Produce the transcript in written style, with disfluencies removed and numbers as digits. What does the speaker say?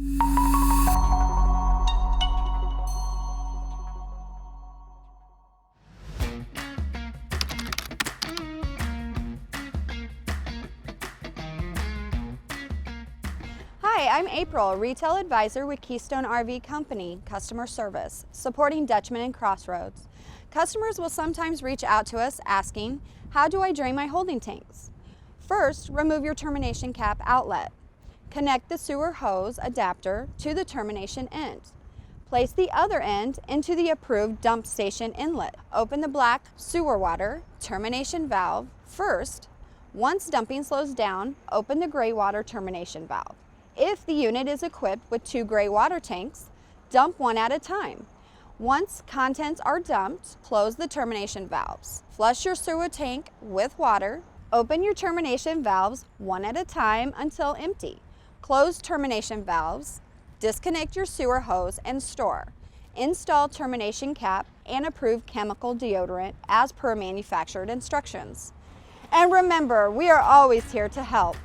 Hi, I'm April, Retail Advisor with Keystone RV Company, Customer Service, supporting Dutchman and Crossroads. Customers will sometimes reach out to us asking, how do I drain my holding tanks? First, remove your termination cap outlet. Connect the sewer hose adapter to the termination end. Place the other end into the approved dump station inlet. Open the black sewer water termination valve first. Once dumping slows down, open the gray water termination valve. If the unit is equipped with 2 gray water tanks, dump one at a time. Once contents are dumped, close the termination valves. Flush your sewer tank with water. Open your termination valves one at a time until empty. Close termination valves. Disconnect your sewer hose and store. Install termination cap and approved chemical deodorant as per manufactured instructions. And remember, we are always here to help.